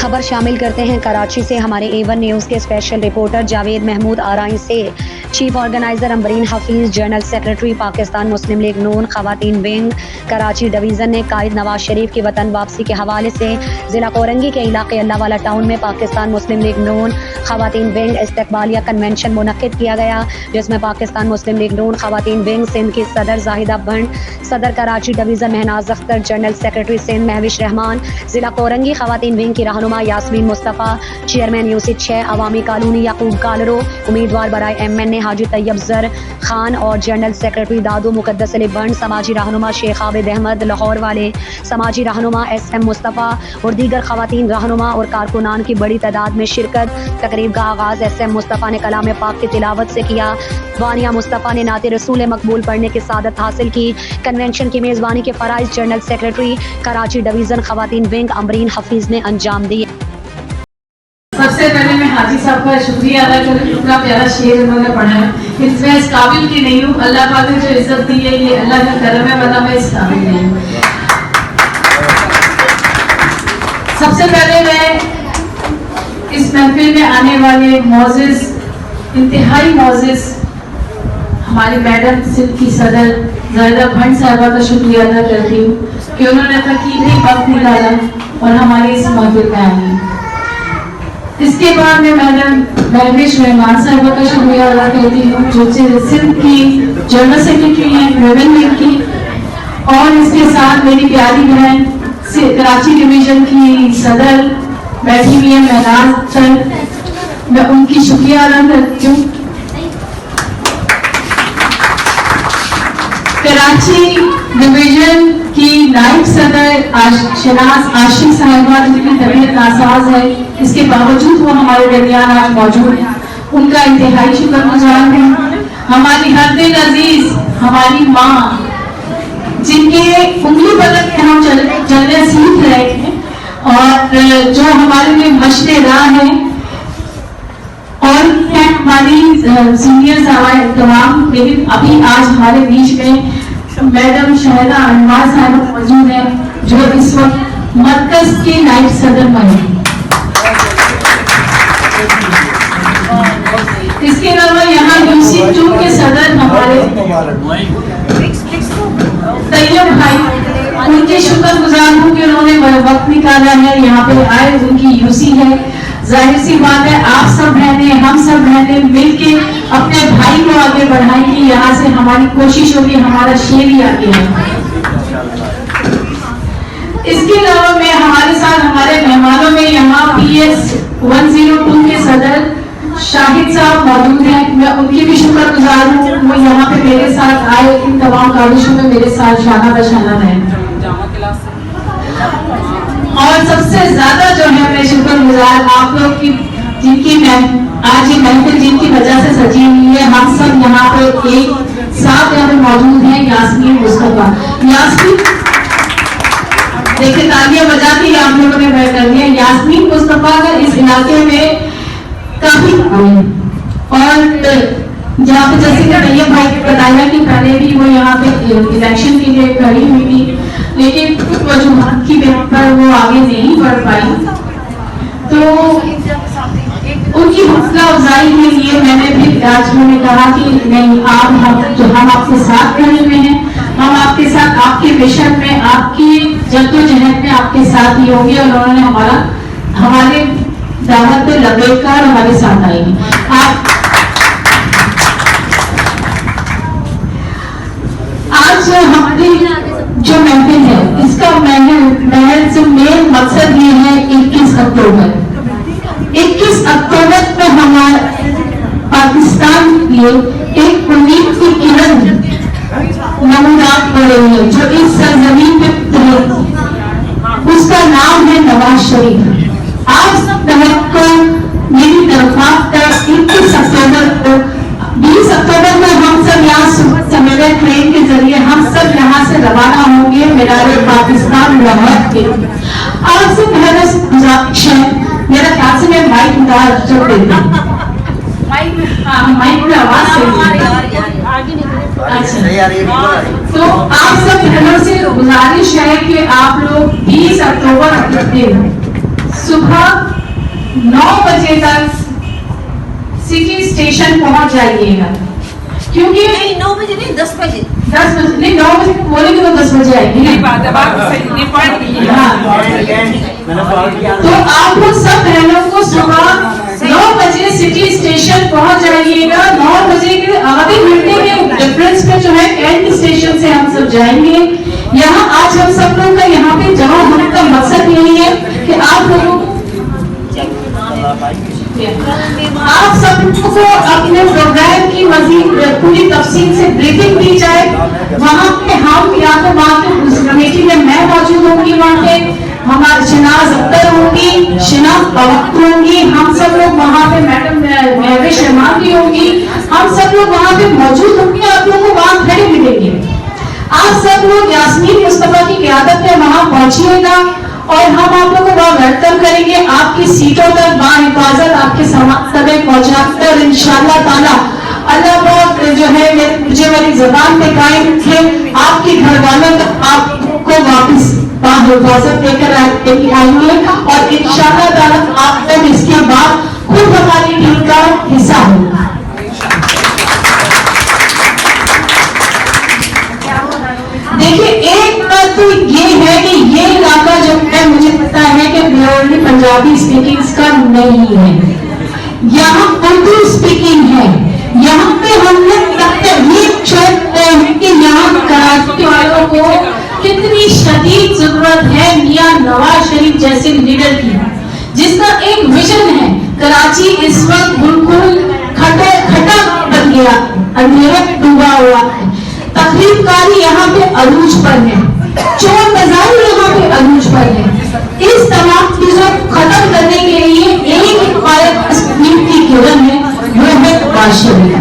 खबर शामिल करते हैं कराची से। हमारे A1 न्यूज़ के स्पेशल रिपोर्टर जावेद महमूद आराई से। Chief organizer Ambreen Hafeez, general secretary Pakistan Muslim League Noon खवातीन विंग कराची डिवीज़न ने कायद नवाज शरीफ की वतन वापसी के हवाले से ज़िला कोरंगी के इलाके अल्लाहवाला टाउन में पाकिस्तान मुस्लिम लीग नून खवातीन विंग इस्तकबालिया कन्वेंशन मुनक्किद किया गया, जिसमें पाकिस्तान मुस्लिम लीग नून खवातीन विंग सिंध की सदर जाहिदा भंड, सदर Karachi division Mahnaz Akhtar, general secretary Sindh Mahwish Rehman, ज़िला कोरंगी खवातीन विंग की रहनुमा यास्मीन मुस्तफ़ा, चेयरमैन यूसिफ 6 अवामी कॉलोनी याकूब कालरो, उम्मीदवार बराए MNA हाजी तैयब जर खान और जनरल सेक्रेटरी दादू मुकद्दस अली बंड, समाजी रहनुमा शेख आबिद अहमद लाहौर वाले, समाजी रहनुमा SM मुस्तफ़ा और दीगर खवातीन रहनुमा और कारकुनान की बड़ी तादाद में शिरकत। तकरीब का आगाज़ SM मुस्तफ़ा ने कलाम पाक की तिलावत से किया। वानिया मुस्तफ़ा ने नाते रसूल मकबूल पढ़ने की सादत हासिल की। कन्वेंशन की मेज़बानी के फ़राइज़ जनरल सेक्रेटरी कराची डिवीज़न खवातीन विंग अम्बरीन हफीज़ ने अंजाम दिए। सबसे पहले मैं हाजी साहब का शुक्रिया अदा करूँ, इतना प्यारा शेर उन्होंने पढ़ा है। मैं इस काबिल की नहीं हूँ, अल्लाह पाक ने जो इज्जत दी है ये अल्लाह का करम है, वरना मैं इस काबिल नहीं हूँ। सबसे पहले मैं इस महफिल में आने वाले मोअज़्ज़िज़, इंतहाई मोअज़्ज़िज़ हमारी मैडम सिंध की सदर जाहिदा भंड साहिबा का शुक्रिया अदा करती हूँ कि उन्होंने तकीदी वक्त निकाला और हमारी इस महफिल में आई। इसके बाद मैं मैडम महविश रहमान साहिबा का शुक्रिया अदा करती हूँ जो सिंध की जनरल सेक्रेटरी हैं रेवेन्यू की, और इसके साथ मेरी प्यारी बहन कराची डिवीजन की सदर बैठी हुई है महनाज अख्तर, मैं उनकी शुक्रिया अदा करती हूँ। कराची डिवीजन की नायब सदर शनाज आशिक साहिबा जिनकी तबीयत नासाज है, इसके बावजूद वो हमारे दरमियान आज मौजूद है, उनका इंतहाई शुक्रगुजार हूँ। हमारी हर दिल अजीज हमारी माँ, जिनके उंगली बदल के हम चलने सीख रहे हैं और जो हमारे लिए मशरे राह है, और हमारी सीनियर तमाम, लेकिन अभी आज हमारे बीच में मैडम शहदा अनवार साहब मौजूद है जो इस वक्त मरकज के नायब सदर बने। इसके अलावा यहाँ यूसी 2 के सदर हमारे तैयब भाई, उनके शुक्रगुजार हूँ कि उन्होंने वक्त निकाला है, यहाँ पे आए, उनकी यूसी है। जाहिर सी बात है आप सब बहनें, हम सब बहनें मिलके अपने भाई को आगे बढ़ाएंगे, यहाँ से हमारी कोशिश होगी हमारा शेर ही आगे है। इसके अलावा मैं हमारे साथ हमारे मेहमानों में यहाँ PS 102 के सदर शाहिद साहब मौजूद हैं, मैं उनकी भी शुक्रगुजार हूँ, वो यहाँ पे मेरे साथ आए, इन तमाम काविशों में मेरे साथ शाना बशाना रहे। और सबसे ज्यादा जो है मैं शुक्रगुजार आप लोग की, जिनकी आज ये महफिल जिनकी वजह से सजी हुई है, हम सब यहाँ पे एक साथ यहाँ पे मौजूद हैं। यास्मीन मुस्तफ़ा, यास्मीन देखिए तालियां बजा के आप लोगों ने वह कर दिया। यास्मीन मुस्तफ़ा का इस इलाके में काफी, और जहाँ पे जैसे कि तैयब भाई ने बताया कि पहले भी वो यहाँ पे इलेक्शन के लिए खड़ी हुई थी, लेकिन कुछ वजूहात की बिना पर वो आगे नहीं बढ़ पाई, तो उनकी हौसला अफजाई के लिए मैंने भी आज उन्होंने कहा कि नहीं, हम आपके साथ खड़े हुए हैं, हम आपके साथ आपके मिशन में, आपकी जद्दोजहद में आपके साथ ही होंगे, और उन्होंने हमारे दावत पे लबैक का और हमारे साथ आएगी। आज हमारी जो महफिल है, इसका महल से मेन मकसद ये है 21 अक्टूबर में हमारे पाकिस्तान के लिए एक उम्मीद की किरण नमूनात हो रही है जो इस सरजमीन पे उतरी, उसका नाम है नवाज शरीफ। आप सब तहत को मेरी दरख्वास्त है 21 अक्टूबर को, 20 अक्टूबर में हम सब यहाँ सुबह सवेरे ट्रेन के जरिए हम सब यहाँ से रवाना होंगे मीनार पाकिस्तान लाहौर के। आपसे पहले गुजारिश है, मेरा ख्याल से मैं माइक उतार चल देती हूँ, माइक में आवाज तो आप सब बहनों से गुजारिश है कि आप लोग 20 अक्टूबर के दिन सुबह 9 बजे तक सिटी स्टेशन पहुंच जाइएगा, क्योंकि नहीं 9 बजे नहीं 10 बजे 10 बजे नहीं 9 बजे बोलेंगे तो 10 बजे आएगी ना। तो आप लोग सब बहनों को सुबह 9 बजे सिटी स्टेशन पहुंच जाइएगा। 9 बजे के आधे घंटे के डिफरेंस पे जो है कैंट स्टेशन से हम सब जाएंगे। यहाँ आज हम सब लोग का यहाँ पे जमा होने का मकसद यही है कि आप लोगों आप सबको अपने प्रोग्राम की मजीद पूरी तफसील से ब्रीफिंग दी जाए। वहाँ पे हम या तो वहाँ पे उस कमेटी में मैं मौजूद होंगी, वहाँ पे हमारे शनाज अख्तर होंगी, शिनाज पवक्त होंगी, हम सब लोग वहाँ पे मैडम महविश रहमान भी होंगी, हम सब लोग वहाँ पे मौजूद होंगे। आप लोगों को वहाँ खड़े मिलेंगे। आप सब लोग यास्मीन मुस्तफा की क़यादत में वहाँ पहुंचिएगा और हम आप लोगों को वहाँ वेलकम करेंगे। आपकी सीटों तक बाहिफाजत आपके सामान तक पहुँचाकर इंशाअल्लाह ताला अल्लाह पाक जो है मुझे वाली ज़बान पे कायम रखे। आपके घर वालों तक आपको वापस बाहिफाजत लेकर आएंगे और इंशाअल्लाह ताला आप लोग इसके बाद खुद हमारी टीम का हिस्सा होगा। देखिए, एक बात तो ये है कि ये इलाका जो है मुझे पता है कि प्योरली पंजाबी स्पीकिंग का नहीं है, यहाँ उर्दू स्पीकिंग है। यहाँ पे हमने कि यहाँ कराची वालों को कितनी शदीद जरूरत है मियां नवाज शरीफ जैसे लीडर की, जिसका एक विजन है। कराची इस वक्त बिल्कुल खटा बन गया, अंधेरे में डूबा हुआ है। तकरीबकारी यहाँ पे अरूज पर है, चोर बाजारी यहाँ पे अरूज पर है। इस तमाम चीजों को खत्म करने के लिए एक की किरण है, वो है नवाज शरीफ।